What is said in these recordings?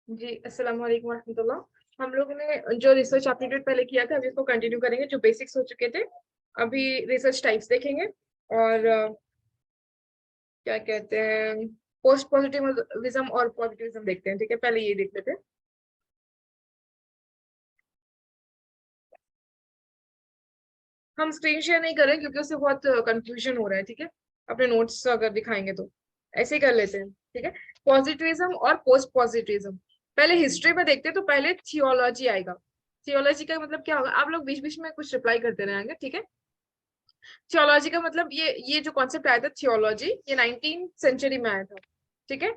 जी, अस्सलाम वालेकुम रहमतुल्लाह। हम लोगों ने जो रिसर्च एप्टीट्यूड पहले किया था, अभी इसको कंटिन्यू करेंगे। जो बेसिक्स हो चुके थे, अभी रिसर्च टाइप्स देखेंगे और क्या कहते हैं, पोस्ट पॉजिटिविज्म और पॉजिटिविज्म देखते हैं। ठीक है, पहले ये देख लेते हैं। हम स्क्रीन शेयर नहीं करें क्योंकि उससे बहुत कंफ्यूजन हो रहा है। ठीक है, अपने नोट्स अगर दिखाएंगे तो ऐसे ही कर लेते हैं। ठीक है, पॉजिटिविज्म और पोस्ट पॉजिटिविज्म। पहले हिस्ट्री में देखते हैं, तो पहले थियोलॉजी आएगा। थियोलॉजी का मतलब क्या होगा? आप लोग बीच बीच में कुछ रिप्लाई करते रहेंगे। ठीक है, थियोलॉजी का मतलब ये जो कॉन्सेप्ट आया था थियोलॉजी, ये 19th सेंचुरी में आया था। ठीक है,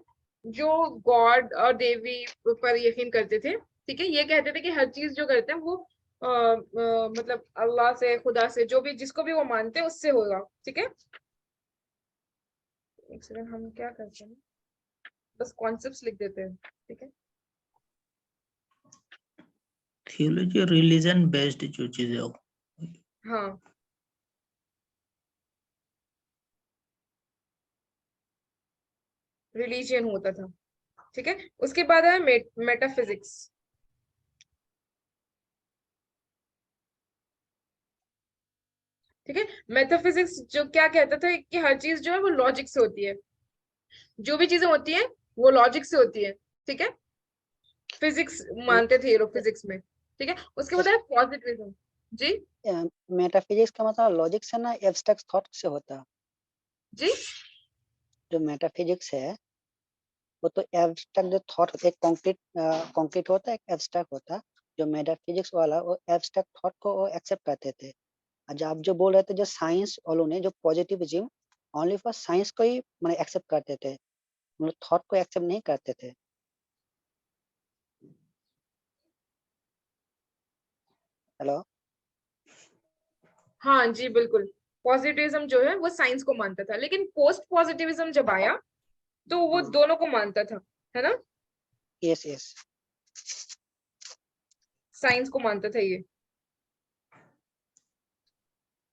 जो गॉड और देवी पर यकीन करते थे। ठीक है, ये कहते थे कि हर चीज जो करते हैं वो मतलब अल्लाह से, खुदा से, जो भी जिसको भी वो मानते हैं उससे होगा। ठीक है, एक सेकंड, हम क्या करते हैं, बस कॉन्सेप्ट्स लिख देते हैं। ठीक है, थियोलॉजी रिलीजन बेस्ड जो चीजें हो। हाँ, रिलीजियन होता था। ठीक है, उसके बाद है मेटाफिजिक्स। ठीक है, मेटाफिजिक्स जो क्या कहता था कि हर चीज जो है वो लॉजिक से होती है। जो भी चीजें होती है वो लॉजिक से होती है। ठीक है, फिजिक्स मानते थे ये लोग फिजिक्स में। ठीक है, उसके बाद है पॉजिटिविज्म। जी मेटाफिजिक्स का मतलब लॉजिक से ना एब्स्ट्रैक्ट थॉट से होता है। जी, जो मेटाफिजिक्स है वो तो एब्स्ट्रैक्ट जो थॉट होता है, एक कॉन्क्रीट होता है, एक एब्स्ट्रैक्ट होता है। जो मेटाफिजिक्स वाला वो एब्स्ट्रैक्ट थॉट को वो एक्सेप्ट करते थे। जो आप जो बोल रहे थे, जो साइंस वालों ने जो पॉजिटिविज्म ओनली फॉर साइंस को ही मतलब एक्सेप्ट करते थे, मतलब थॉट को एक्सेप्ट नहीं करते थे। हेलो। हाँ जी, बिल्कुल। पॉजिटिविज्म जो है वो साइंस को मानता था, लेकिन पोस्ट पॉजिटिविज्म जब आया तो वो दोनों को मानता था, है ना। Yes yes. साइंस को मानता था ये।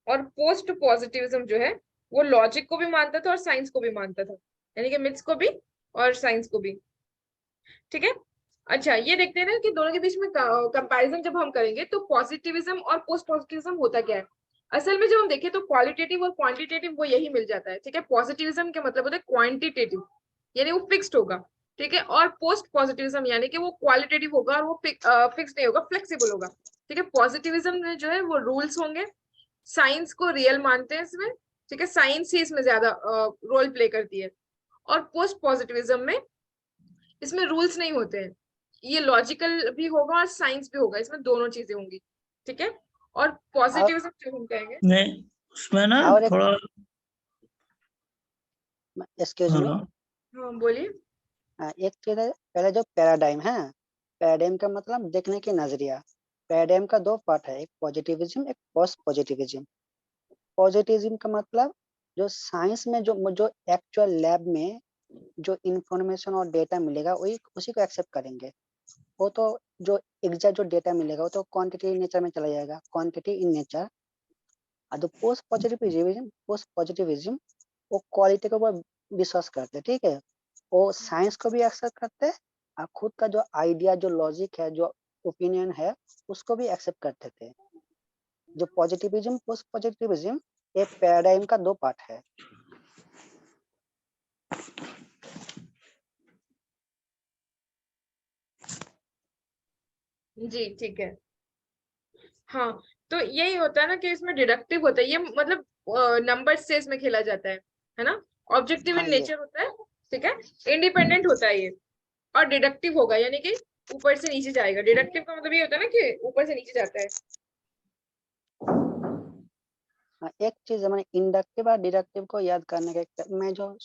और पोस्ट पॉजिटिविज्म जो है वो लॉजिक को भी मानता था और साइंस को भी मानता था, यानी कि मिथ्स को भी और साइंस को भी। ठीक है, अच्छा ये देखते हैं ना कि दोनों के बीच में कंपैरिजन जब हम करेंगे तो पॉजिटिविज्म और पोस्ट पॉजिटिविज्म होता क्या है। असल में जब हम देखें तो क्वालिटेटिव और क्वांटिटेटिव वो यही मिल जाता है। ठीक है, पॉजिटिविज्म का मतलब होता है क्वांटिटेटिव, यानी वो फिक्स्ड होगा। ठीक है, और पोस्ट पॉजिटिविज्म यानी कि वो क्वालिटेटिव होगा और वो फिक्स नहीं होगा, फ्लेक्सिबल होगा। ठीक है, पॉजिटिविज्म में जो है वो रूल्स होंगे, साइंस को रियल मानते हैं इसमें। ठीक है, साइंस ही इसमें ज्यादा रोल प्ले करती है। और पोस्ट पॉजिटिविज्म में इसमें रूल्स नहीं होते हैं, ये लॉजिकल भी होगा और साइंस भी होगा, इसमें दोनों चीजें होंगी। ठीक है, और और पॉजिटिविज्म जो हम कहेंगे। नहीं, उसमें ना और एक थोड़ा। Excuse me, hello. हाँ बोलिए। एक चीज है, पहले जो पैराडाइम है, पैराडाइम का मतलब देखने की नजरिया। पैराडाइम का दो पार्ट है, एक पॉजिटिविज्म, एक पोस्ट पॉजिटिविज्म। पॉजिटिविज्म का मतलब जो साइंस में जो जो एक्चुअल लैब में जो इंफॉर्मेशन और डेटा मिलेगा वही उसी को एक्सेप्ट करेंगे। वो तो जो एग्जैक्ट जो डेटा मिलेगा वो तो क्वांटिटी नेचर में चला जाएगा, क्वांटिटी इन नेचर। और जो पोस्ट पॉजिटिविज्म वो क्वालिटी के ऊपर विश्वास करते हैं। ठीक है, वो साइंस को भी एक्सेप्ट करते हैं और खुद का जो आइडिया, जो लॉजिक है, जो ओपिनियन है, उसको भी एक्सेप्ट करते थे। जो पॉजिटिविज्म, पोस्ट पॉजिटिविज्म, एक पैराडाइम का दो पार्ट है। जी ठीक है, हाँ। तो यही होता है ना कि इसमें डिडक्टिव होता है, ये मतलब नंबर से इसमें खेला जाता है ना। ऑब्जेक्टिव हाँ इन ये नेचर होता है। ठीक है, इंडिपेंडेंट होता है ये। और डिडक्टिव होगा, यानी कि ऊपर से नीचे जाएगा। डिडक्टिव का मतलब ये होता है ना कि ऊपर से नीचे जाता है। हाँ, एक चीज मैंने इंडक्टिव और डिडक्टिव को याद करने का मैं जो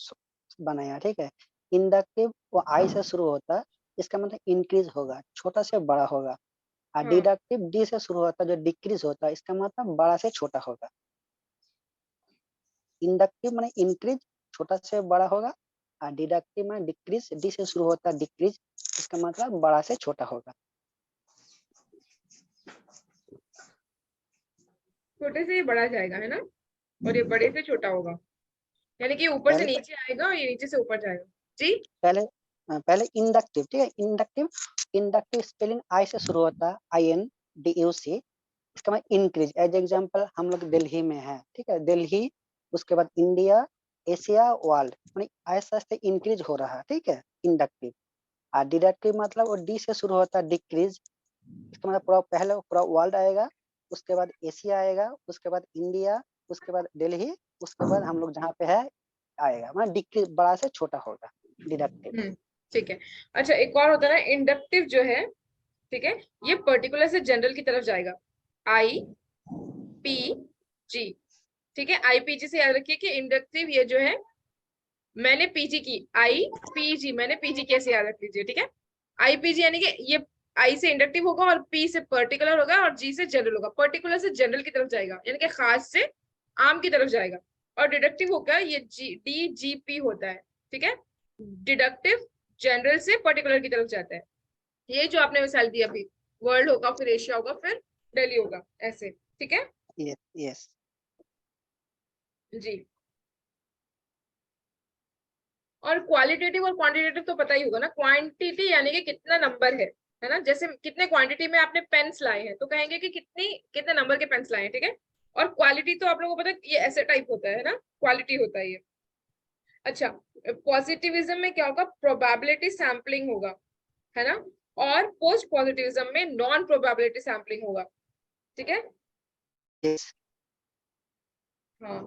बनाया, ठीक है। इंडक्टिव वो आई से शुरू होता है, इसका मतलब इंक्रीज होगा, छोटा से बड़ा होगा। और हाँ, डिडक्टिव डी से शुरू होता है, जो डिक्रीज होता है, इसका मतलब बड़ा से छोटा होगा। इंडक्टिव माने इंक्रीज, छोटा से बड़ा होगा। और डिडक्टिव माने डिक्रीज, डी से शुरू होता है, डिक्रीज, इसका मतलब बड़ा से छोटा होगा। छोटे से ये बड़ा जाएगा, है ना, और ये बड़े से छोटा होगा, यानी कि ऊपर से पहले नीचे आएगा और ये नीचे से ऊपर जाएगा। जी पहले पहले इंडक्टिव, ठीक है, इंडक्टिव, इंडक्टिव स्पेलिंग आई से शुरू होता है, INDUC। इसका मतलब इंक्रीज। एज एग्जांपल हम लोग दिल्ली में है, ठीक है, दिल्ली, उसके बाद इंडिया, एशिया, वर्ल्ड, मतलब ऐसा ऐसे इंक्रीज हो रहा है, ठीक है, इंडक्टिव। और डिडक्टिव मतलब वो डी से शुरू होता है, डिक्रीज। इसका मतलब पूरा पहले पूरा वर्ल्ड आएगा, उसके बाद एशिया आएगा, उसके बाद इंडिया, उसके बाद दिल्ली, उसके बाद हम लोग जहाँ पे है आएगा, मतलब डिक्रीज, बड़ा से छोटा होगा, डिडक्टिव। ठीक है। अच्छा, एक और होता है ना इंडक्टिव जो है, ठीक है, ये पर्टिकुलर से जनरल की तरफ जाएगा, IPG, ठीक है, IPG से याद रखिए कि इंडक्टिव ये जो है, मैंने पीजी की, IPG, मैंने पीजी कैसे याद रख लीजिए, ठीक है, IPG यानी कि ये आई से इंडक्टिव होगा और पी से पर्टिकुलर होगा और जी से जनरल होगा, पर्टिकुलर से जनरल की तरफ जाएगा यानी कि खास से आम की तरफ जाएगा। और डिडक्टिव होगा ये DGP होता है, ठीक है, डिडक्टिव जनरल से पर्टिकुलर की तरफ जाता है। ये जो आपने मिसाल दी अभी, वर्ल्ड होगा, फिर एशिया होगा, फिर दिल्ली होगा, ऐसे, ठीक है यस। जी। और क्वालिटेटिव और क्वांटिटेटिव तो पता ही होगा ना, क्वांटिटी यानी कि कितना नंबर है ना, जैसे कितने क्वांटिटी में आपने पेन्स लाए हैं तो कहेंगे कि कितने नंबर के पेन्स लाए हैं, ठीक है। और क्वालिटी तो आप लोगों को पता है ये ऐसे टाइप होता है ना, क्वालिटी होता है ये। अच्छा, पॉजिटिविज्म में क्या होगा, प्रोबेबिलिटी सैम्पलिंग होगा, है ना, और पोस्ट पॉजिटिविज्म में नॉन प्रोबेबिलिटी सैम्पलिंग होगा, ठीक है। यस। हाँ,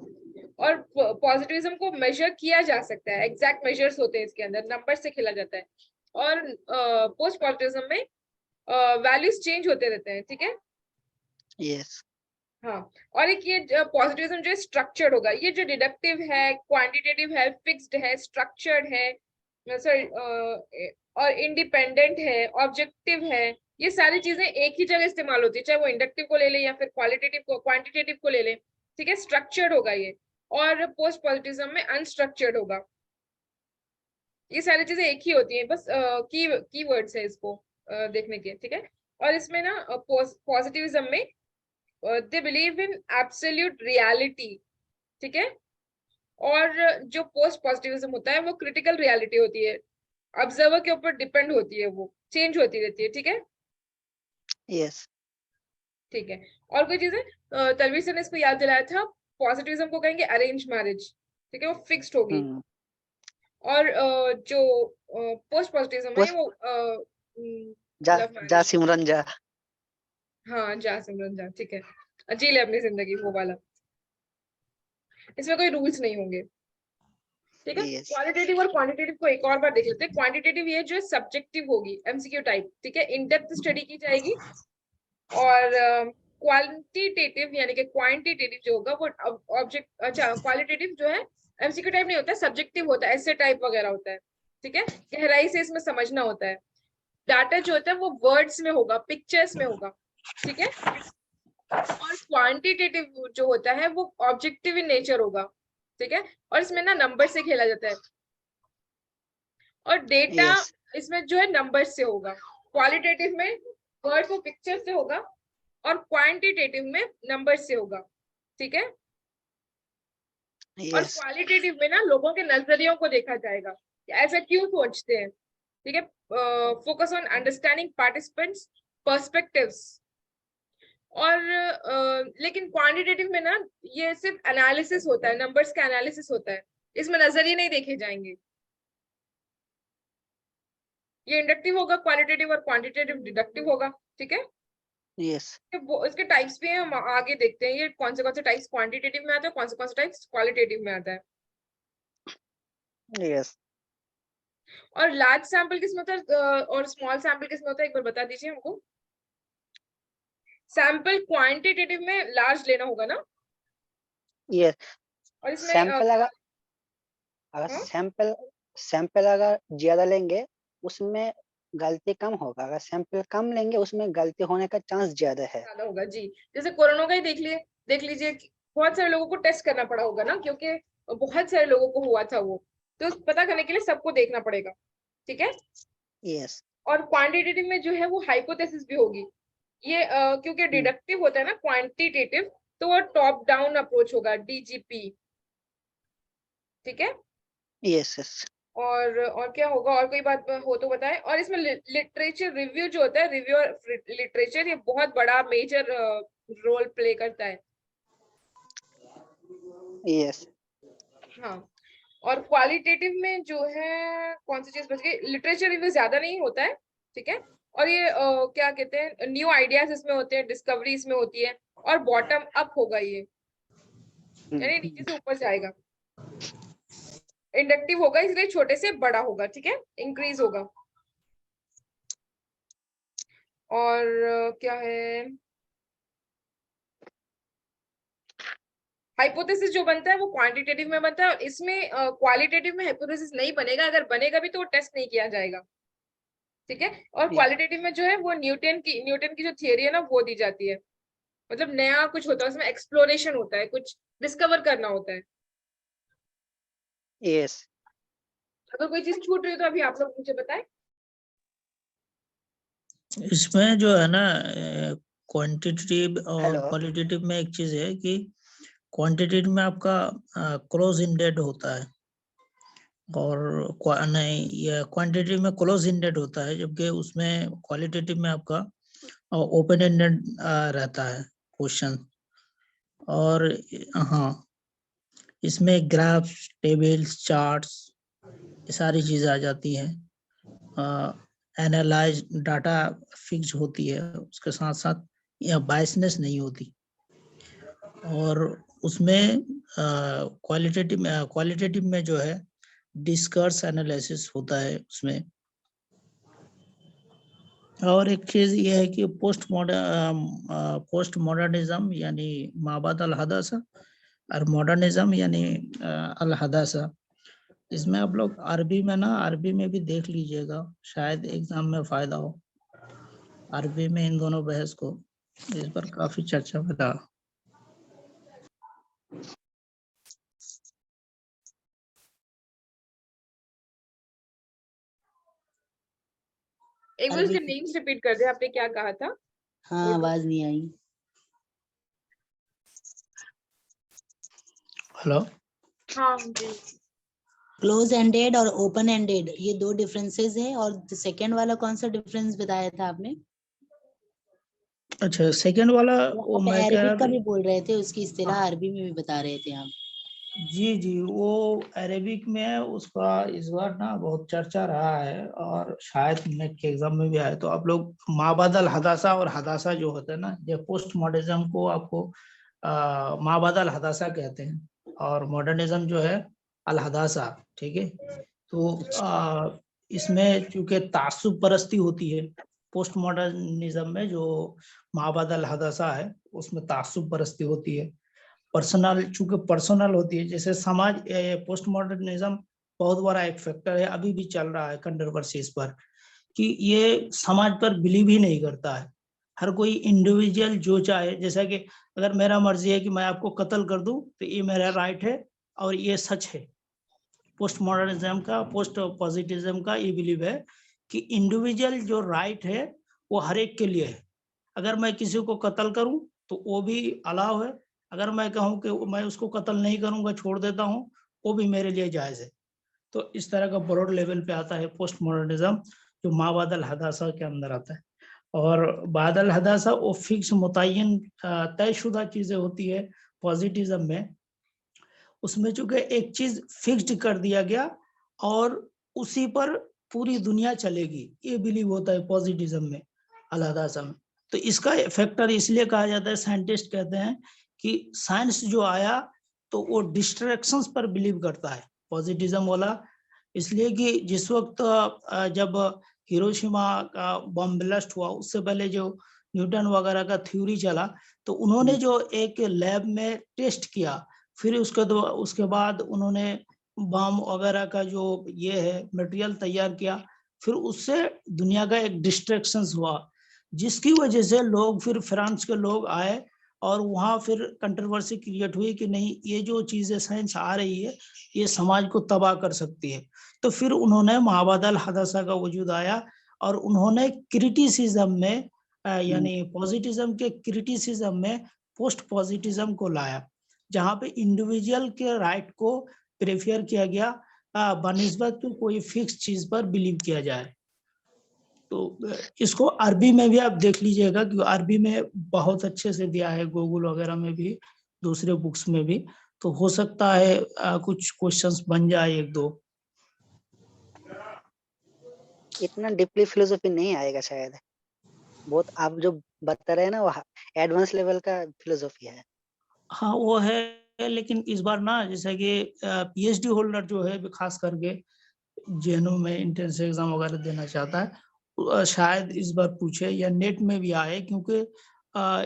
और पॉजिटिविज्म को मेजर किया जा सकता है, एग्जैक्ट मेजर्स होते हैं इसके अंदर, नंबर से खेला जाता है। और पोस्ट पॉजिटिविज्म में वैल्यूज चेंज होते रहते हैं, ठीक है। यस। हाँ, और एक ये पॉजिटिविज्म जो है स्ट्रक्चर्ड होगा, ये जो डिडक्टिव है, क्वांटिटेटिव है, फिक्स्ड है, स्ट्रक्चर्ड है, सॉरी, और इंडिपेंडेंट है, ऑब्जेक्टिव है, ये सारी चीजें एक ही जगह इस्तेमाल होती है, चाहे वो इंडक्टिव को ले ले या फिर क्वालिटेटिव को, क्वांटिटेटिव को ले ले, ठीक है, स्ट्रक्चर्ड होगा ये। और पोस्ट पॉजिटिविज्म में अनस्ट्रक्चर्ड होगा। ये सारी चीजें एक ही होती है, बस की वर्ड्स है इसको देखने के, ठीक है। और इसमें ना पॉजिटिविज्म में they believe in absolute reality, ठीक है। और जो पोस्ट पॉजिटिविज्म होता है वो क्रिटिकल रियलिटी होती है, ऑब्जर्वर के ऊपर डिपेंड होती है, वो चेंज होती रहती है, ठीक है। यस। ठीक है, और कोई चीजें तलवीर सर ने इसको याद दिलाया था, पॉजिटिविज्म को कहेंगे अरेंज मैरिज, ठीक है, वो फिक्स्ड होगी। और जो पोस्ट पॉजिटिविज्म है वो लव जा मैरिज। सिमरन जा। हाँ, जा सिमरन जा, ठीक है, जी ले अपनी जिंदगी, वो वाला। इसमें कोई रूल्स नहीं होंगे, ठीक है। यस। क्वालिटेटिव और क्वांटिटेटिव को एक और बार देख लेते हैं। क्वांटिटेटिव ये जो सब्जेक्टिव होगी, MCQ टाइप, ठीक है, इन डेप्थ स्टडी की जाएगी। और क्वांटिटेटिव यानी कि क्वांटिटेटिव जो होगा वो ऑब्जेक्ट, अच्छा, क्वालिटेटिव जो है MCQ टाइप नहीं होता है, सब्जेक्टिव होता है, ऐसे टाइप वगैरह होता है, ठीक है, गहराई से इसमें समझना होता है। डाटा जो होता है वो वर्ड्स में होगा, पिक्चर्स में होगा, ठीक है। और क्वांटिटेटिव जो होता है वो ऑब्जेक्टिव इन नेचर होगा, ठीक है, और इसमें ना नंबर से खेला जाता है। और डेटा यस। इसमें जो है नंबर से होगा। क्वालिटेटिव में वर्ड को पिक्चर से होगा और क्वांटिटेटिव में नंबर से होगा, ठीक है। और यस। क्वालिटेटिव में ना लोगों के नजरियों को देखा जाएगा, ऐसा क्यों सोचते हैं, ठीक है। Focus on understanding participants perspectives. और लेकिन क्वांटिटेटिव में ना ये सिर्फ एनालिसिस होता है, नंबर्स का एनालिसिस होता है, इसमें नजरिए नहीं देखे जाएंगे। ये इंडक्टिव होगा क्वालिटेटिव और क्वांटिटेटिव डिडक्टिव होगा, ठीक है। यस। वो इसके टाइप्स भी हैं, हम आगे देखते हैं ये कौन से टाइप्स क्वांटिटेटिव में आता है, कौन से टाइप्स क्वालिटेटिव में आता है। यस। और लार्ज सैंपल किसमें होता है और स्मॉल सैंपल किसमें होता है, एक बार बता दीजिए हमको। सैंपल क्वांटिटेटिव में लार्ज लेना होगा ना, यस। और इसमें सैंपल अगर हाँ? सैंपल अगर ज्यादा लेंगे उसमें गलती कम होगा, अगर सैंपल कम लेंगे उसमें गलती होने का चांस ज्यादा है। ज्यादा होगा जी। जैसे कोरोना का ही देख लीजिए बहुत सारे लोगों को टेस्ट करना पड़ा होगा ना, क्योंकि बहुत सारे लोगों को हुआ था वो, तो पता करने के लिए सबको देखना पड़ेगा, ठीक है। यस। और क्वांटिटेटिव में जो है वो हाइपोथेसिस भी होगी। ये क्योंकि डिडक्टिव होता है ना क्वांटिटेटिव, तो वो टॉप डाउन अप्रोच होगा, DGP, ठीक है। यस। यस। और क्या होगा, और कोई बात हो तो बताएं। और इसमें लिटरेचर रिव्यू जो होता है, रिव्यू और लिटरेचर, ये बहुत बड़ा मेजर रोल प्ले करता है। यस। हाँ, और क्वालिटेटिव में जो है कौन सी चीज बच गई, लिटरेचर रिव्यू ज्यादा नहीं होता है, ठीक है। और ये क्या कहते हैं, न्यू आइडियाज इसमें होते हैं, डिस्कवरी इसमें होती है, और बॉटम अप होगा ये, यानी नीचे से ऊपर जाएगा। इंडक्टिव होगा इसलिए छोटे से बड़ा होगा, ठीक है, इंक्रीज होगा। और क्या है, हाइपोथेसिस जो बनता है वो क्वांटिटेटिव में बनता है, और इसमें क्वालिटेटिव में हाइपोथेसिस नहीं बनेगा, अगर बनेगा भी तो वो टेस्ट नहीं किया जाएगा, ठीक है। और क्वालिटेटिव में जो है वो न्यूटन की जो थियरी है ना वो दी जाती है, मतलब नया कुछ होता है उसमें, एक्सप्लोरेशन होता है, कुछ डिस्कवर करना होता है। यस। अगर कोई चीज छूट रही हो तो अभी आप लोग मुझे बताएं। इसमें जो है ना क्वांटिटेटिव और हेलो। क्वालिटेटिव में एक चीज है कि क्वांटिटेटिव में आपका क्लोज इंडेड होता है, और नहीं, ये क्वांटिटेटिव में क्लोज इंडेड होता है, जबकि उसमें क्वालिटेटिव में आपका ओपन एंडेड रहता है क्वेश्चन। और हाँ, इसमें ग्राफ्स, टेबल्स, चार्ट्स, ये सारी चीजें आ जाती हैं। एनालाइज डाटा फिक्स होती है, उसके साथ साथ यह बायसनेस नहीं होती। और उसमें क्वालिटेटिव में जो है डिस्कर्स एनालिसिस होता है उसमें। और एक चीज ये है कि पोस्ट मॉडर्निज्म यानी माबाद अल हदासा, और मॉडर्निज्म यानी अल हदासा। इसमें आप लोग अरबी में भी देख लीजिएगा, शायद एग्जाम में फायदा हो। अरबी में इन दोनों बहस को, इस पर काफी चर्चा में रहा। एक बार अरबी उसके नेम्स रिपीट कर दे, आपने क्या कहा था। हाँ, आवाज नहीं आई। हेलो। हाँ जी। क्लोज एंडेड और ओपन एंडेड, ये दो डिफरेंसेस है। और सेकंड वाला कौन सा डिफरेंस बताया था आपने? अच्छा, सेकंड वाला वो आप मैं कह रहा अरबिक का था। भी बोल रहे थे, उसकी इस्तिलाह हाँ, अरबी में भी बता रहे थे आप। जी जी, वो अरेबिक में है, उसका इस बार ना बहुत चर्चा रहा है, और शायद नेट के एग्जाम में भी आए। तो आप लोग माबादल हदासा और हदासा जो होते हैं ना, ये पोस्ट मॉडर्निज्म को आपको माबादल हदासा कहते हैं, और मॉडर्निज्म जो है अल हदासा, ठीक है। तो इसमें चूंकि तासुब परस्ती होती है, पोस्ट मॉडर्निज्म में जो माबादल हदासा है उसमें तासुब परस्ती होती है, पर्सनल, चूंकि पर्सनल होती है। जैसे समाज, पोस्ट मॉडर्निज्म बहुत बड़ा एक फैक्टर है, अभी भी चल रहा है कंट्रोवर्सीज पर, कि ये समाज पर बिलीव ही नहीं करता है। हर कोई इंडिविजुअल जो चाहे, जैसा कि अगर मेरा मर्जी है कि मैं आपको कत्ल कर दूं तो ये मेरा राइट है और ये सच है। पोस्ट मॉडर्निज्म का, पोस्ट पॉजिटिविज्म का ये बिलीव है कि इंडिविजुअल जो राइट है वो हर एक के लिए है। अगर मैं किसी को कत्ल करूं तो वो भी अलाउ है, अगर मैं कहूं कि मैं उसको कत्ल नहीं करूंगा, छोड़ देता हूं, वो भी मेरे लिए जायज है। तो इस तरह का ब्रॉड लेवल पे आता है पोस्ट मॉडर्निज्म, जो माबादल हदासा के अंदर आता है। और बादल हदासा वो फिक्स मुतय्यन तयशुदा चीजें होती है। पॉजिटिज्म में उसमें चूंकि एक चीज फिक्स्ड कर दिया गया और उसी पर पूरी दुनिया चलेगी, ये बिलीव होता है पॉजिटिज्म में, अल-हदासा में। तो इसका फैक्टर इसलिए कहा जाता है, साइंटिस्ट कहते हैं कि साइंस जो आया तो वो डिस्ट्रैक्शंस पर बिलीव करता है, पॉजिटिज्म वाला। इसलिए कि जिस वक्त जब हिरोशिमा का बम ब्लास्ट हुआ, उससे पहले जो न्यूटन वगैरह का थ्योरी चला, तो उन्होंने जो एक लैब में टेस्ट किया, फिर उसके बाद उन्होंने बम वगैरह का जो ये है मटेरियल तैयार किया, फिर उससे दुनिया का एक डिस्ट्रैक्शंस हुआ, जिसकी वजह से लोग, फिर फ्रांस के लोग आए और वहां फिर कंट्रोवर्सी क्रिएट हुई कि नहीं, ये जो चीजें साइंस आ रही है ये समाज को तबाह कर सकती है। तो फिर उन्होंने माबादल हदासा का वजूद आया, और उन्होंने क्रिटिसिज्म में यानी पॉजिटिज्म के क्रिटिसिज्म में पोस्ट पॉजिटिज्म को लाया, जहां पे इंडिविजुअल के राइट को प्रेफर किया गया बनिस्बत तो कोई फिक्स चीज पर बिलीव किया जाए। तो इसको अरबी में भी आप देख लीजिएगा, क्योंकि अरबी में बहुत अच्छे से दिया है, गूगल वगैरह में भी, दूसरे बुक्स में भी। तो हो सकता है कुछ क्वेश्चंस बन जाए एक दो। इतना डीपली फिलोसफी नहीं आएगा शायद, बहुत आप जो बता रहे हैं ना वो एडवांस लेवल का फिलोसफी है। हाँ वो है, लेकिन इस बार ना जैसे कि पीएचडी होल्डर जो है खास करके जेएनयू में एंट्रेंस एग्जाम वगैरह देना चाहता है, शायद इस बार पूछे या नेट में भी आए, क्योंकि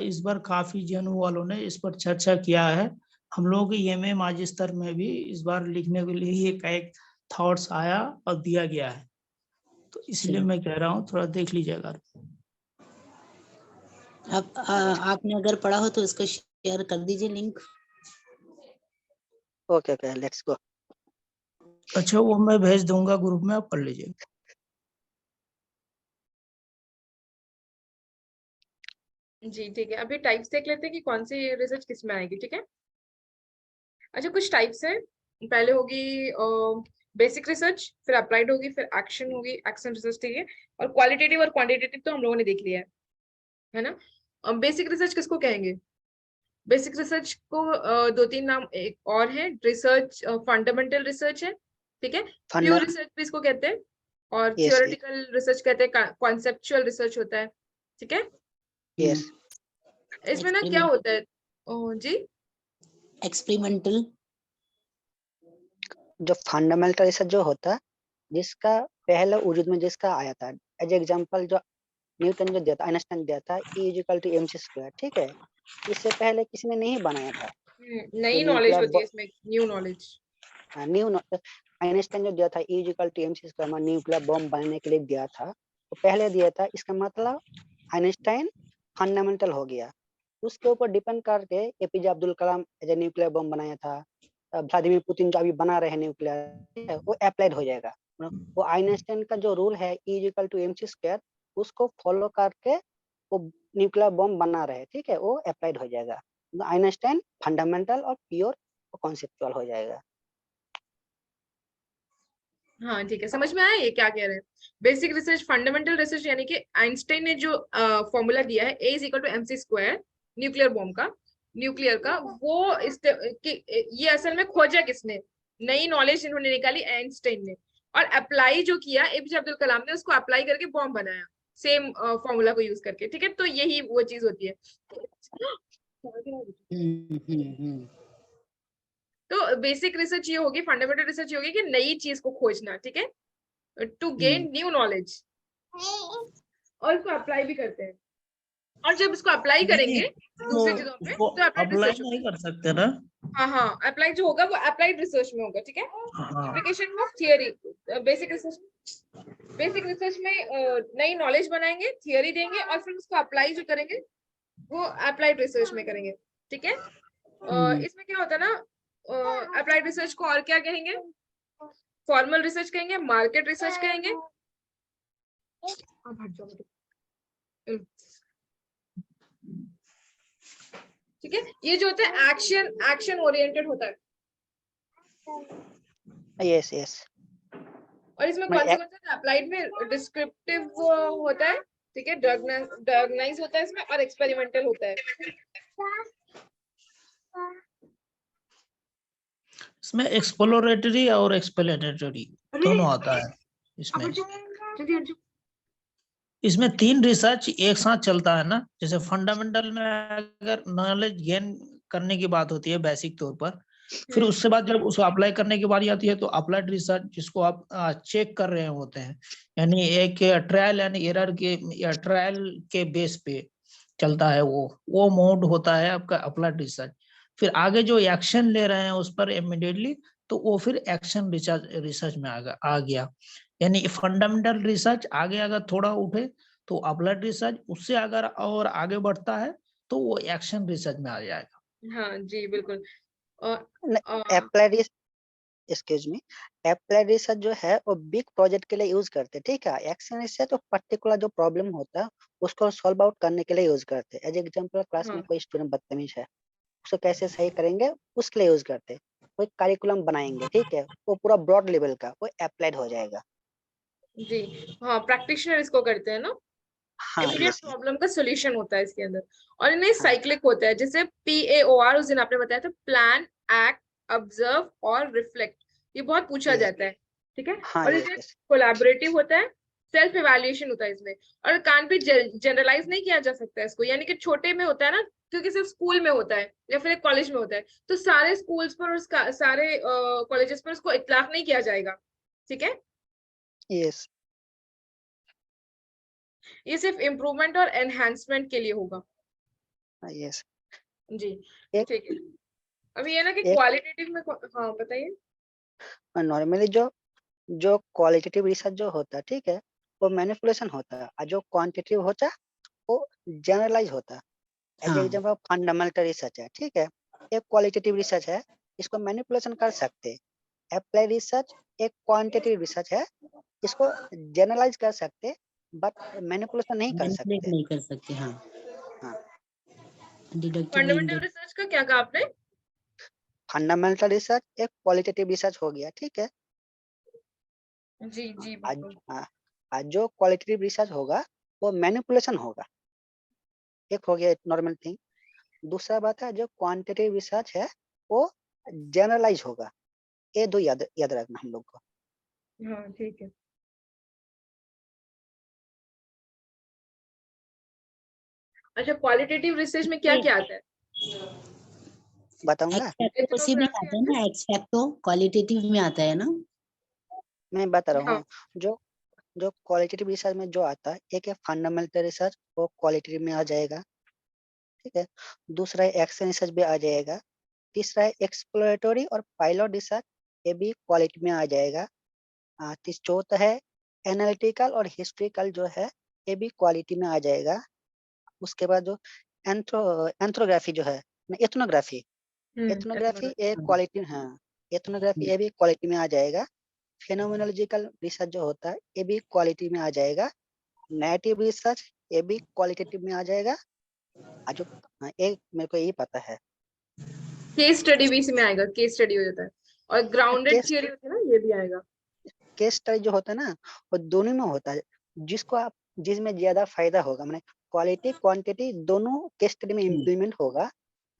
इस बार काफी जेएनयू वालों ने इस पर चर्चा किया है। हम लोग एमए माजिस्टर में भी इस बार लिखने के लिए एक थॉट्स आया और दिया गया है, तो इसलिए मैं कह रहा हूँ थोड़ा देख लीजिएगा। अब आपने अगर पढ़ा हो तो इसको शेयर कर दीजिए link. Okay okay, let's go. अच्छा, वो मैं भेज दूंगा ग्रुप में, आप पढ़ लीजिए। जी ठीक है, अभी टाइप्स देख लेते हैं कि कौन सी रिसर्च किस में आएगी। ठीक है, अच्छा कुछ टाइप्स है, पहले होगी बेसिक रिसर्च, फिर अप्लाइड होगी, फिर एक्शन होगी, एक्शन रिसर्च। ठीक है, और क्वालिटेटिव और क्वांटिटेटिव तो हम लोगों ने देख लिया है ना। बेसिक रिसर्च किसको कहेंगे? बेसिक रिसर्च को दो तीन नाम एक और है, रिसर्च फंडामेंटल रिसर्च है, ठीक है, प्योर रिसर्च भी इसको कहते हैं, और Yes, थियोरेटिकल रिसर्च कहते हैं, कॉन्सेप्चुअल रिसर्च होता है। ठीक है, यस, इसमें ना क्या होता है जी, एक्सपेरिमेंटल जो फंडामेंटल रिसर्च जो होता है, जिसका पहले वजूद में जिसका आया था, एज एग्जांपल जो न्यूटन जो दिया था, आइंस्टाइन दिया था, E=mc²। ठीक है, इससे पहले किसी ने नहीं बनाया था। नई नॉलेज होती है इसमें, न्यू नॉलेज। न्यू आइंस्टाइन जो दिया था E=mc², न्यूक्लियर बॉम्ब बनाने के लिए दिया था, तो पहले दिया था, इसका मतलब आइंस्टाइन फंडामेंटल हो गया। उसके ऊपर डिपेंड करके APJ Abdul Kalam as a nuclear bomb बनाया था, व्लादिमीर पुतिन जो अभी बना रहे हैं न्यूक्लियर, वो अप्लाइड हो जाएगा। वो आइंस्टाइन का जो रूल है E=mc², उसको फॉलो करके वो न्यूक्लियर बॉम्ब बना रहे हैं। ठीक है, वो अप्लाइड हो जाएगा, आइंस्टाइन फंडामेंटल और प्योर कॉन्सेप्चुअल हो जाएगा। हाँ ठीक है, समझ में आया ये क्या कह रहे हैं। बेसिक रिसर्च, फंडामेंटल रिसर्च, यानी कि आइंस्टाइन ने जो फॉर्मूला दिया है A=mc², न्यूक्लियर बॉम्ब का, न्यूक्लियर का, वो ये असल में खोजा किसने, नई नॉलेज इन्होंने निकाली आइंस्टाइन ने, और अप्लाई जो किया एपीजे अब्दुल कलाम ने, उसको अप्लाई करके बॉम्ब बनाया सेम फॉर्मूला को यूज करके। ठीक है, तो यही वो चीज होती है। तो बेसिक रिसर्च ये होगी, फंडामेंटल रिसर्च ये होगी कि नई चीज को खोजना, ठीक है, टू गेन न्यू नॉलेज, और इसको अप्लाई भी करते हैं। और जब इसको अप्लाई करेंगे दूसरी चीजों पे, उसको तो अप्लाइड अप्लाई रिसर्च नहीं कर सकते ना। हाँ हाँ, अप्लाई जो होगा वो अप्लाइड रिसर्च में होगा। ठीक है, हाँ, application of theory, basic research में नई नॉलेज बनाएंगे, थियरी देंगे, और फिर उसको अप्लाई जो करेंगे वो अप्लाइड रिसर्च में करेंगे। ठीक है, इसमें क्या होता है ना, अप्लाइड रिसर्च को और क्या कहेंगे, फॉर्मल रिसर्च कहेंगे, मार्केट रिसर्च कहेंगे। ठीक है, ये जो होता है एक्शन ओरिएंटेड होता है। यस यस, और इसमें कौन से होता है, अप्लाइड में डिस्क्रिप्टिव होता है, ठीक है, डायग्नाइज होता है इसमें, और एक्सपेरिमेंटल होता है। इसमें एक्सप्लोरेटरी और एक्सप्लेनेटरी दोनों आता है इसमें। इसमें 3 रिसर्च एक साथ चलता है ना। जैसे फंडामेंटल में अगर नॉलेज गेन करने की बात होती है बेसिक तौर पर, फिर उससे बाद जब उसको अप्लाई करने की बारी आती है तो अप्लाइड रिसर्च, जिसको आप चेक कर रहे होते हैं, यानी एक ट्रायल एंड एरर के या ट्रायल के बेस पे चलता है, वो मोड होता है आपका अप्लाइड रिसर्च। फिर आगे जो एक्शन ले रहे हैं उस पर इमीडिएटली, तो वो फिर एक्शन रिसर्च में आ गया। यानी फंडामेंटल रिसर्च आगे अगर थोड़ा उठे तो अप्लाइड रिसर्च, उससे अगर और आगे बढ़ता है तो वो एक्शन रिसर्च में आ जाएगा। हाँ जी बिल्कुल। Applied excuse me, applied research जो है वो बिग प्रोजेक्ट के लिए यूज करते हैं। ठीक है, एक्शन रिसर्च तो पर्टिकुलर जो प्रॉब्लम होता है उसको सॉल्व आउट करने के लिए यूज करते हैं। एज एग्जांपल क्लास में कोई स्टूडेंट बदतमीज है, उसको कैसे सही करेंगे उसके लिए यूज करते हैं। कोई करिकुलम बनाएंगे, ठीक है, वो पूरा ब्रॉड लेवल का वो अप्लाइड हो जाएगा। जी हाँ, प्रैक्टिशनर इसको करते हैं ना, हाँ इमीडिएट यस, प्रॉब्लम का सोल्यूशन होता है इसके अंदर। और इनमें हाँ साइक्लिक होता है, जैसे PAOR उस दिन आपने बताया था, प्लान, एक्ट, ऑब्जर्व और रिफ्लेक्ट, ये बहुत पूछा यस, जाता है, ठीक है। हाँ और इसे यस, कोलैबोरेटिव होता है, सेल्फ इवैल्यूएशन होता है इसमें। और कान भी जनरलाइज नहीं किया जा सकता है इसको, यानी कि छोटे में होता है ना, क्योंकि सिर्फ स्कूल में होता है या फिर कॉलेज में होता है, तो सारे स्कूल्स पर और सारे कॉलेजेस पर उसको इतलाक नहीं किया जाएगा, ठीक है। यस, ये सिर्फ इम्प्रूवमेंट और एनहांसमेंट के लिए होगा। हाँ यस। जी एक ठीक है। अभी ये ना कि एक क्वालिटेटिव में हाँ बताइए। नॉर्मली जो जो क्वालिटेटिव रिसर्च जो होता है, ठीक है, वो मैनिपुलेशन होता है, और जो क्वांटिटेटिव होता है वो जनरलाइज होता है। एज हाँ एग्जाम्पल फंडामेंटल रिसर्च है, ठीक है, एक क्वालिटेटिव रिसर्च है, इसको मैनिपुलेशन कर सकते हैं। अप्लाई रिसर्च एक क्वांटिटेटिव रिसर्च है, इसको जनरलाइज कर सकते बट मैनिपुलेशन नहीं कर मैनिपुलेट सकते। नहीं कर सकते। हाँ, हाँ, डिडक्टिव फंडामेंटल रेंज। रिसर्च का क्या कहा आपने? फंडामेंटल रिसर्च एक क्वालिटेटिव रिसर्च हो गया, ठीक है। जी जी आज बिल्कुल। आज जो क्वालिटेटिव रिसर्च होगा वो मैनिपुलेशन होगा, एक हो गया नॉर्मल थिंग। दूसरा बात है जो क्वांटिटेटिव रिसर्च है वो जनरलाइज होगा। ये दो याद याद रखना हम लोग को। हाँ ठीक है। अच्छा, क्वालिटेटिव रिसर्च में क्या क्या आता है? बताऊंगा, एक्सपेक्टो उसी में एथनोग्राफी आता है आता है। ना, एक्सपेक्टो क्वालिटेटिव में आता है ना। मैं बता रहा हाँ हूँ। जो जो क्वालिटेटिव रिसर्च में जो आता है, एक है फंडामेंटल रिसर्च, वो क्वालिटेटिव में आ जाएगा, ठीक है। दूसरा है एक्शन रिसर्च भी आ जाएगा। तीसरा है एक्सप्लोरेटरी और पायलट रिसर्च, ये भी क्वालिटी में आ जाएगा। चौथा है एनालिटिकल और हिस्ट्रिकल जो है, ये भी क्वालिटी में आ जाएगा। उसके बाद जो एंथ्रोग्राफी जो है, एथनोग्राफी, एथनोग्राफी एथनोग्राफी। एक क्वालिटी, हाँ, एथनोग्राफी ये भी क्वालिटी में आ जाएगा। फेनोमेनोलॉजिकल रिसर्च जो होता है ये भी क्वालिटी में आ जाएगा। नेटिव रिसर्च ये भी क्वालिटेटिव में आ जाएगा। जो एक मेरे को यही पता है। केस स्टडी भी इसमें आएगा, केस स्टडी हो जाता है। और ग्राउंडेड केस थियरी होती है ना, ये भी आएगा। केस स्टडी जो होता है ना, वो दोनों में होता है। जिसको आप जिसमें ज्यादा फायदा होगा, मैंने क्वालिटी क्वांटिटी दोनों केस स्टडी में इम्प्लीमेंट होगा।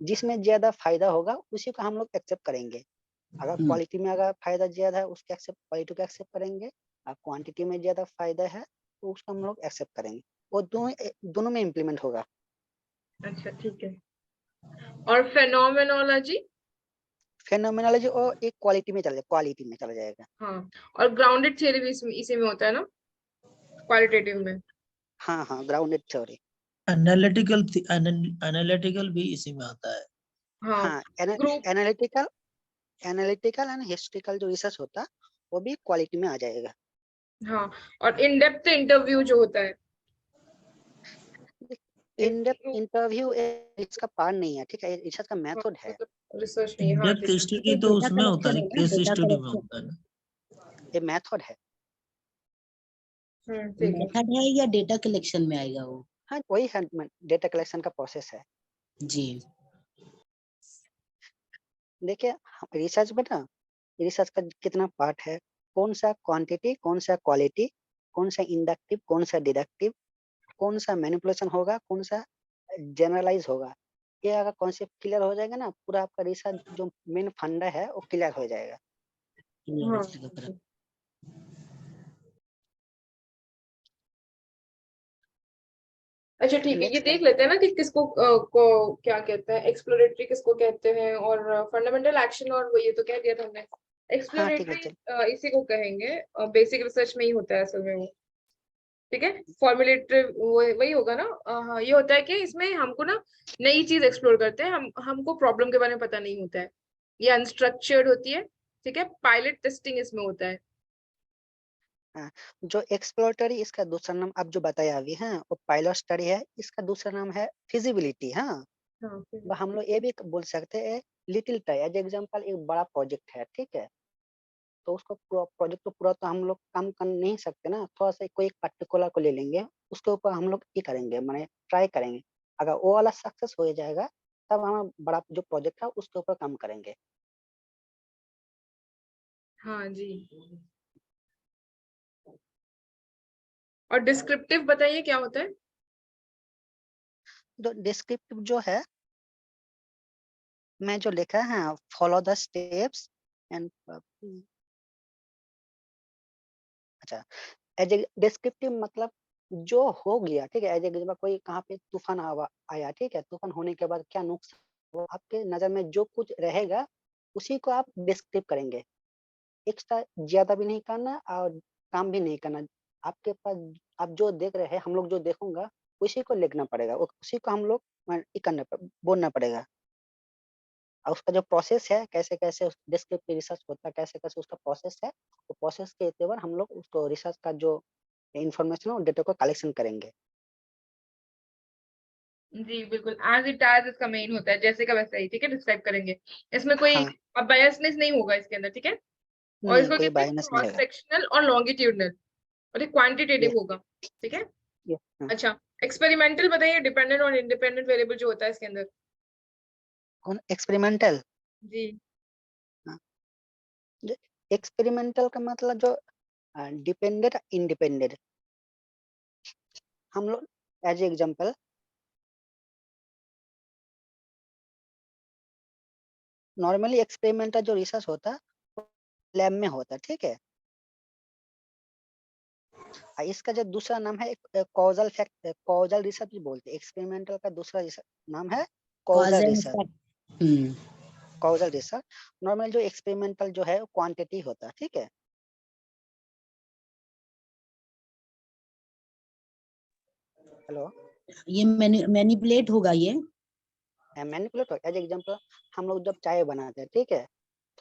जिसमें ज्यादा फायदा होगा उसी को हम लोग एक्सेप्ट करेंगे। अगर क्वालिटी में अगर फायदा ज्यादा है उसके एक्सेप्ट क्वालिटी को एक्सेप्ट करेंगे। और क्वांटिटी में ज्यादा फायदा है तो उसको हम लोग एक्सेप्ट करेंगे। वो दोनों में इम्प्लीमेंट होगा। अच्छा ठीक है। और फेनोमेनोलॉजी? फेनोमेनोलॉजी और एक क्वालिटी में चला जाएगा। हाँ। और ग्राउंडेड थियरी भी इसमें इसी में होता है ना, क्वालिटेटिव में। हाँ हाँ, ग्राउंडेड थ्योरी। एनालिटिकल एनालिटिकल भी इसी में आता है। हाँ। हाँ, group. Analytical analytical and historical जो रिसर्च होता वो भी क्वालिटी में आ जाएगा। हाँ। और इन डेप्थ इंटरव्यू जो होता है। इन डेप्थ हाँ, इंटरव्यू इसका पार्ट नहीं है, ठीक है, रिसर्च का मेथड है। मतलब रिसर्च नहीं है, हाँ इंडेप्थ ठीक है। स्टडी तो डेटा उसमें होता है कलेक्शन ना, है ना, केस डेटा स्टडी में कलेक्शन। होता है ना। ये मेथड है। ठीक है। मेथड है या डेटा कलेक्शन में आएगा वो? हाँ, वही है, डेटा कलेक्शन का प्रोसेस है। जी। देखिए, रिसर्च में ना, रिसर्च का कितना पार्ट है, कौन सा क्वांटिटी, कौन सा क्वालिटी, कौन सा इंडक्टिव, कौन सा डिडक्टिव, कौन सा मैनिपुलेशन होगा, कौन सा जनरलाइज होगा। ये अगर कॉन्सेप्ट क्लियर हो जाएगा ना, पूरा आपका रिसर्च जो मेन फंडा है वो क्लियर हो जाएगा। क्लियर हो हाँ जाएगा पूरा। अच्छा ठीक है, ये नेक्स्ट देख लेते हैं ना कि किसको को क्या कहते हैं, एक्सप्लोरेटरी किसको कहते हैं, और फंडामेंटल एक्शन, और वो ये तो कह दिया था हमने। हाँ ठीक है, एक्सप्लोरेटरी चल। इसी को कहेंगे, बेसिक रिसर्च में ही होता है असल में वो, ठीक है। फॉर्मुलेटरी वही होगा ना। हाँ, ये होता है कि इसमें हमको ना नई चीज एक्सप्लोर करते हैं, हमको प्रॉब्लम के बारे में पता नहीं होता है, ये अनस्ट्रक्चर्ड होती है, ठीक है। पायलट टेस्टिंग इसमें होता है। हाँ, जो एक्सप्लोरेटरी इसका दूसरा नाम आप जो बताया अभी, हाँ, वो पायलट स्टडी है, इसका दूसरा नाम है फिजिबिलिटी। हाँ, हाँ हम लोग ये भी बोल सकते हैं लिटिल ट्राई, एज एग्जाम्पल एक बड़ा प्रोजेक्ट है, ठीक है, तो उसको पूरा प्रोजेक्ट तो पूरा तो हम लोग काम कर नहीं सकते ना, थोड़ा सा कोई एक पर्टिकुलर को ले लेंगे, उसके ऊपर हम लोग ये करेंगे, माने ट्राई करेंगे। अगर वो वाला सक्सेस हो जाएगा तब हम बड़ा जो प्रोजेक्ट है उसके ऊपर काम करेंगे। हाँ जी। और डिस्क्रिप्टिव बताइए क्या होता है? तो डिस्क्रिप्टिव जो है, मैं जो लिखा है, फॉलो द स्टेप्स एंड, अच्छा, एज ए डिस्क्रिप्टिव मतलब जो हो गया, ठीक है। एज एग्जाम्पल कोई कहाँ पे तूफान आया, ठीक है, तूफान होने के बाद क्या नुकसान, वो आपके नजर में जो कुछ रहेगा उसी को आप डिस्क्राइब करेंगे। एक्स्ट्रा ज्यादा भी नहीं करना और काम भी नहीं करना। आपके पास आप जो देख रहे हैं, हम लोग जो देखूंगा उसी को लिखना पड़ेगा, उसी को हम लोग बोलना पड़ेगा। और उसका जो प्रोसेस है, कैसे कैसे डिस्क्रिप्टिव रिसर्च होता है, कैसे कैसे उसका प्रोसेस है, वो प्रोसेस के एतबार हम लोग उसको रिसर्च का जो इंफॉर्मेशन है, डेटा को कलेक्शन करेंगे। जी बिल्कुल, एज इट एज इसका मेन होता है, जैसे का वैसा ही, ठीक है, डिस्क्राइब करेंगे। इसमें कोई हाँ, बायसनेस नहीं होगा इसके अंदर, ठीक है। और नहीं इसको कोई कहते हैं बायनेस नहीं क्रॉस रहेगा। सेक्शनल और लॉन्गिट्यूडनल, और ये ये क्वांटिटेटिव होगा, ठीक है। ये हाँ। अच्छा, एक्सपेरिमेंटल बताइए, डिपेंडेंट और इंडिपेंडेंट वेरिएबल जो होता है इसके अंदर। कौन एक्सपेरिमेंटल? जी। एक्सपेरिमेंटल का मतलब जो डिपेंडेंट इंडिपेंडेंट, हम लोग एज एग्जांपल नॉर्मली एक्सपेरिमेंटल जो रिसर्च होता है लैब में होता है, ठीक है। इसका जो दूसरा नाम है कॉजल फैक्ट, कॉजल रिसर्च भी बोलते हैं। एक्सपेरिमेंटल का दूसरा नाम है causal Cause and research. effect. Causal research. Normal जो एक्सपेरिमेंटल जो है क्वांटिटी होता है, ठीक है। हेलो, ये मैनिपुलेट होगा ये। मैनिपुलेट। एज एग्जांपल हम लोग जब चाय बनाते हैं, ठीक है,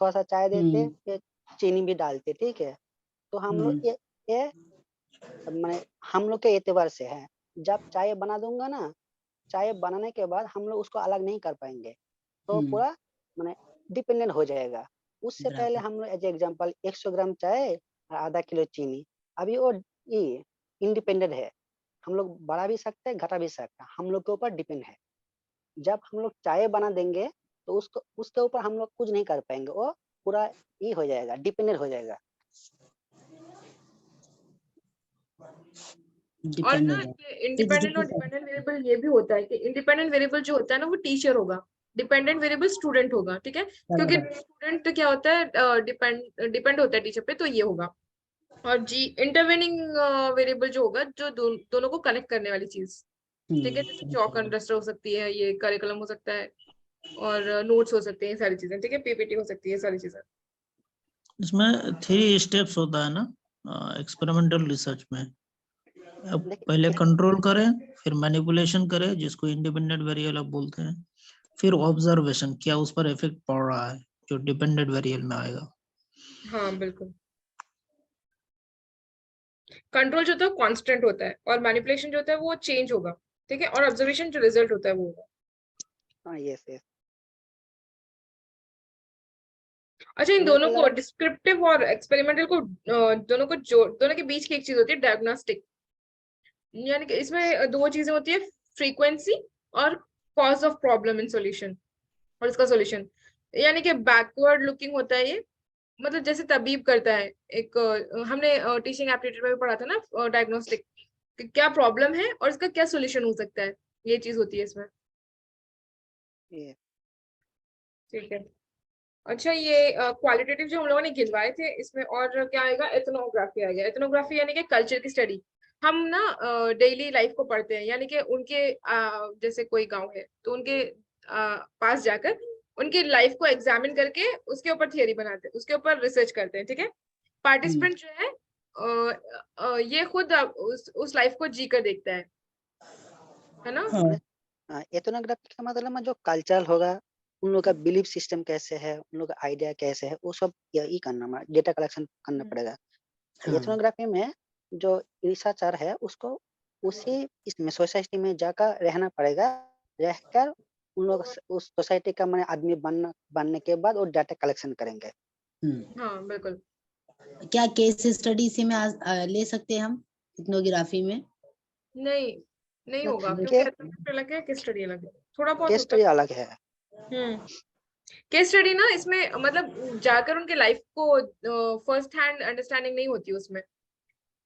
थोड़ा सा चाय देते, फिर चीनी भी डालते, ठीक है। तो हम लोग ये माने हम लोग के एतबार से है, जब चाय बना दूंगा ना, चाय बनाने के बाद हम लोग उसको अलग नहीं कर पाएंगे, तो पूरा माने डिपेंडेंट हो जाएगा। उससे पहले बराबर। हम लोग एज एग्जांपल 100 ग्राम चाय और आधा किलो चीनी, अभी वो ये इंडिपेंडेंट है। हम लोग बढ़ा भी सकते हैं, घटा भी सकते हैं, हम लोग के ऊपर डिपेंड है। जब हम लोग चाय बना देंगे तो उसको उसके ऊपर हम लोग कुछ नहीं कर पाएंगे, वो पूरा ये हो जाएगा, डिपेंडेंट हो जाएगा। और डिपेंड हो ना जाए। इंडिपेंडेंट और डिपेंडेंट वेरिएबल ये भी होता है कि इंडिपेंडेंट वेरिएबल जो होता है ना वो टीचर होगा, डिपेंडेंट वेरिएबल स्टूडेंट होगा, ठीक है, क्योंकि बराबर। स्टूडेंट क्या होता है, डिपेंड होता है टीचर पे, तो ये होगा। और जी इंटरवेनिंग वेरिएबल जो होगा, जो दोनों को कनेक्ट करने वाली चीज, ठीक है, जैसे चौक एंड डस्टर हो सकती है, ये करिकुलम हो सकता है, और नोट्स हो सकते हैं, सारी चीजें, ठीक है, पीपीटी हो सकती है, सारी चीजें। इसमें 3 स्टेप्स होता है ना एक्सपेरिमेंटल रिसर्च में। अब पहले देखिए कंट्रोल करें, फिर मैनिपुलेशन करें जिसको इंडिपेंडेंट वेरिएबल आप बोलते हैं, फिर ऑब्जर्वेशन, क्या उस पर इफेक्ट पड़ रहा है जो डिपेंडेंट वेरिएबल में आएगा। हाँ बिल्कुल। कंट्रोल जो होता है कांस्टेंट होता है, और मैनिपुलेशन जो होता है वो चेंज होगा, ठीक है, और ऑब्जर्वेशन जो रिजल्ट होता है वो होगा। हाँ, यस यस। अच्छा, इन मेरे दोनों को को लगा डिस्क्रिप्टिव और एक्सपेरिमेंटल को दोनों के बीच की एक चीज होती है डायग्नोस्टिक, यानी कि इसमें दो चीजें होती है, फ्रीक्वेंसी और cause of problem in solution, और इसका सॉल्यूशन, यानी कि बैकवर्ड लुकिंग होता है ये, मतलब जैसे तबीब करता है एक, हमने टीचिंग एप्टीट्यूड में भी पढ़ा था ना डायग्नोस्टिक, क्या प्रॉब्लम है और इसका क्या सॉल्यूशन हो सकता है, ये चीज होती है इसमें, ये ठीक है। अच्छा, ये क्वालिटेटिव जो हम लोगों ने गिनवाए थे, इसमें और क्या आएगा, एथनोग्राफी आ गया। एथनोग्राफी यानी कि कल्चर की स्टडी। हम ना डेली लाइफ को पढ़ते हैं, यानी कि उनके जैसे कोई गांव है तो उनके पास जाकर उनकी लाइफ को एग्जामिन करके उसके ऊपर थियरी बनाते हैं, उसके ऊपर रिसर्च करते हैं, ठीक है। पार्टिसिपेंट जो है ये खुद उस लाइफ को जी कर देखता है ना। मैंने एथनोग्राफी का मतलब में जो कल्चरल होगा, उन लोग का बिलीफ सिस्टम कैसे है, उन लोग का आइडिया कैसे है, वो सब यही करना, डेटा कलेक्शन करना पड़ेगा। एथनोग्राफी में जो रिसर्चर है उसको उसी इसमें सोसाइटी में जाकर रहना पड़ेगा, रहकर उन लोग उस सोसाइटी का मैंने आदमी बनने के बाद वो डाटा कलेक्शन करेंगे। हाँ बिल्कुल। क्या केस स्टडी इसी में ले सकते हैं हम इथनोग्राफी में? नहीं, नहीं होगा, देखिए क्योंकि एथनोग्राफी अलग है, केस स्टडी अलग है, थोड़ा बहुत केस होता स्टडी अलग है। है। केस स्टडी ना इसमें मतलब जाकर उनके लाइफ को फर्स्ट हैंड अंडरस्टैंडिंग नहीं होती उसमें।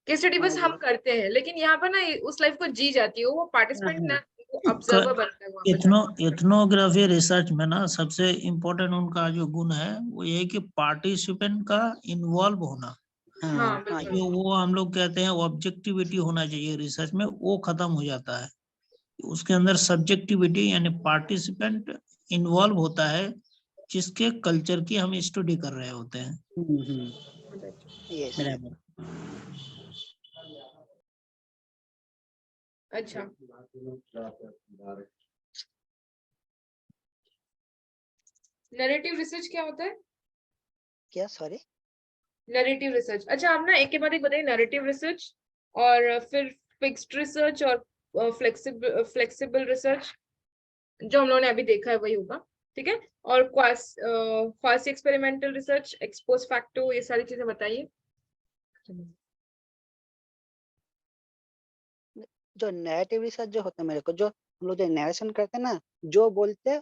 केस स्टडी हाँ बस जी। हम करते हैं, लेकिन यहाँ पर ना उस लाइफ को जी जाती है, वो पार्टिसिपेंट ना, वो ऑब्जर्वर बनता है वहां पर जाकर। इथनोग्राफी रिसर्च में ना सबसे इम्पोर्टेंट उनका जो गुण है वो ये है कि पार्टिसिपेंट का इन्वॉल्व होना। हाँ हाँ बिल्कुल। जी। जो वो हम लोग कहते हैं ऑब्जेक्टिविटी होना चाहिए रिसर्च में, वो खत्म हो जाता है। उसके अंदर सब्जेक्टिविटी यानी पार्टिसिपेंट इन्वॉल्व होता है, जिसके कल्चर की हम स्टडी कर रहे होते हैं। यस। बराबर। अच्छा, नैरेटिव रिसर्च क्या होता है? क्या, सॉरी? नैरेटिव रिसर्च, अच्छा आप ना एक के बाद एक बताइए। नैरेटिव रिसर्च और फिर फिक्स्ड रिसर्च और फ्लेक्सिबल रिसर्च, जो हम लोगों ने अभी देखा है वही होगा, ठीक है। और quasi experimental research, ex post facto, ये सारी चीजें बताइए। जो नैरेटिव रिसर्च जो होता है, मेरे को जो हम लोग जो नरेशन करते हैं ना, जो बोलते हैं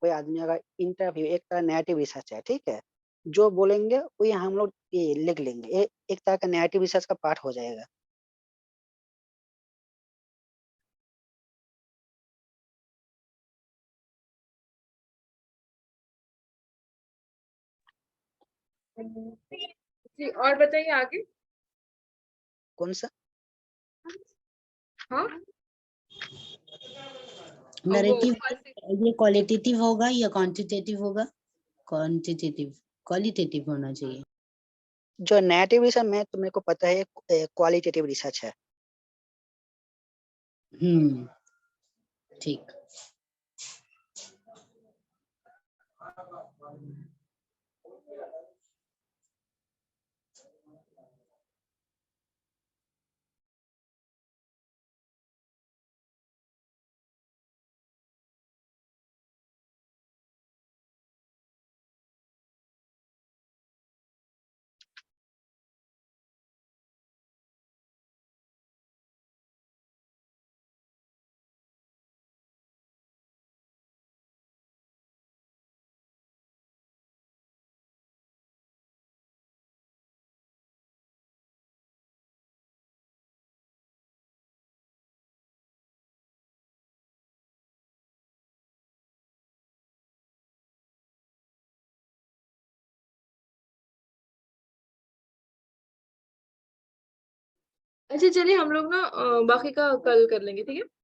कोई आदमी, अगर इंटरव्यू एक तरह नैरेटिव रिसर्च है, ठीक है, जो बोलेंगे वही हम लोग ये लिख लेंगे, ये एक तरह का नैरेटिव रिसर्च का पार्ट हो जाएगा। जी, और बताइए आगे। कौन सा? हाँ, वो नरेटिव first- ये क्वालिटेटिव होगा या क्वांटिटेटिव होगा? क्वांटिटेटिव, क्वालिटेटिव होना चाहिए। जो नैरेटिव रिसर्च में तो मेरे को पता है क्वालिटेटिव रिसर्च है। ठीक। अच्छा चलिए हम लोग ना बाकी का कल कर लेंगे, ठीक है।